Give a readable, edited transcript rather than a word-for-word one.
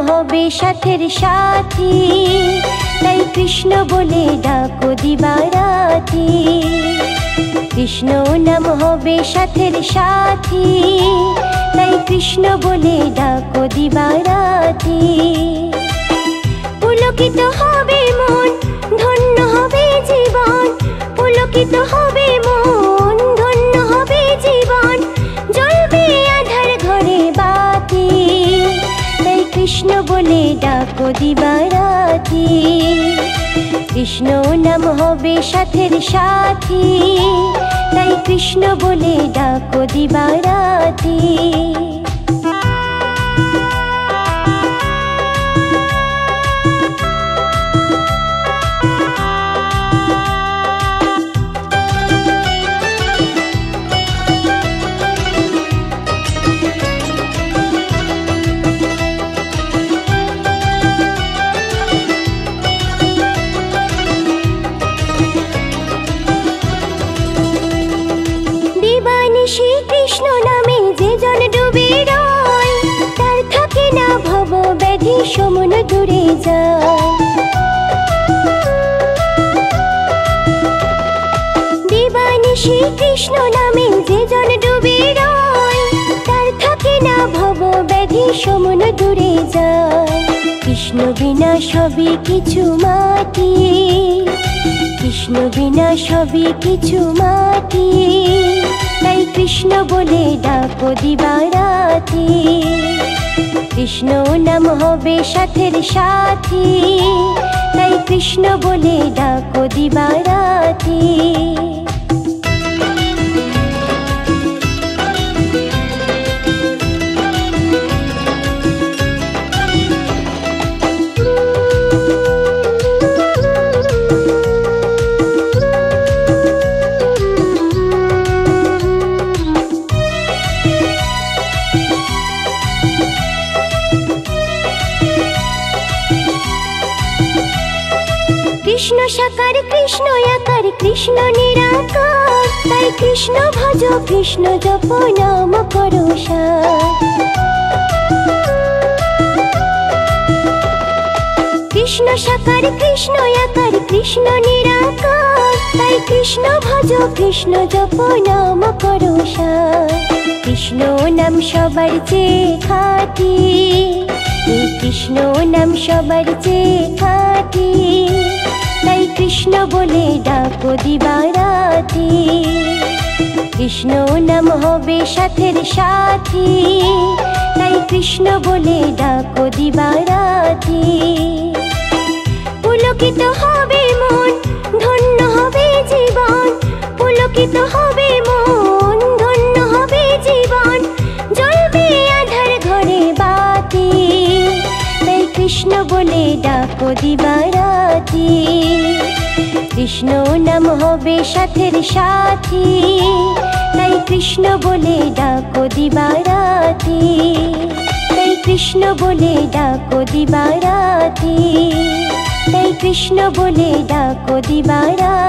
হবে সাথের সাথী, তাই কৃষ্ণ বলে ডাকো দিবারাতি। কৃষ্ণ নাম হবে সাথের সাথী, তাই কৃষ্ণ বলে ডাকো দিবারাতি। পুলকিত হবে মন, ধন্য হবে জীবন, পুলকিত হবে মন, ধন্য হবে জীবন, জ্বলবে আধার ঘরে বাতি, তাই কৃষ্ণ বলে ডাকো দিবারাতি। কৃষ্ণ নাম হবে সাথের সাথী, তাই কৃষ্ণ বলে ডাকো দিবারাতি। শ্রীকৃষ্ণ নামে যে জন ডুবে রয়, তার থাকে না ভব ব্যাধি সমন দূরে যায়। দিবানি শ্রীকৃষ্ণ নামে যে জন ডুবে রয়, তার থাকে না ভব ব্যাধি সমন দূরে যায়। কৃষ্ণ বিনা সবই কিছু মাটি, কৃষ্ণ বিনা সবই কিছু মাটি, তাই কৃষ্ণ বলে ডাকো দিবারাতি। কৃষ্ণ নাম হবে সাথের সাথী, তাই কৃষ্ণ বলে ডাকো দিবারাতি। কৃষ্ণ সাকার কৃষ্ণ আকার কৃষ্ণ নিরাকার, তাই কৃষ্ণ ভজ কৃষ্ণ জপ নাম করো সার। কৃষ্ণ সাকার কৃষ্ণ আকার কৃষ্ণ নিরাকার, তাই কৃষ্ণ ভজ কৃষ্ণ জপ নাম করো সার। কৃষ্ণ নাম সবার চেয়ে খাঁটি, এই কৃষ্ণ নাম সবার চেয়ে খাঁটি, তাই কৃষ্ণ বলে ডাকো দিবারাতি। কৃষ্ণ নাম হবে সাথের সাথী, তাই কৃষ্ণ বলে ডাকো দিবারাতি। পুলকিত হবে মন, ধন্য হবে জীবন, পুলকিত হবে মন, ধন্য হবে জীবন, জ্বলবে আধার ঘরে বাতি, তাই কৃষ্ণ বলে ডাকো দিবারাতি। কৃষ্ণ নাম হবে সাথের সাথী, তাই কৃষ্ণ বলে ডাকো দিবারাতি। তাই কৃষ্ণ বলে ডাকো দিবারাতি, তাই কৃষ্ণ বলে ডাকো দিবারাতি।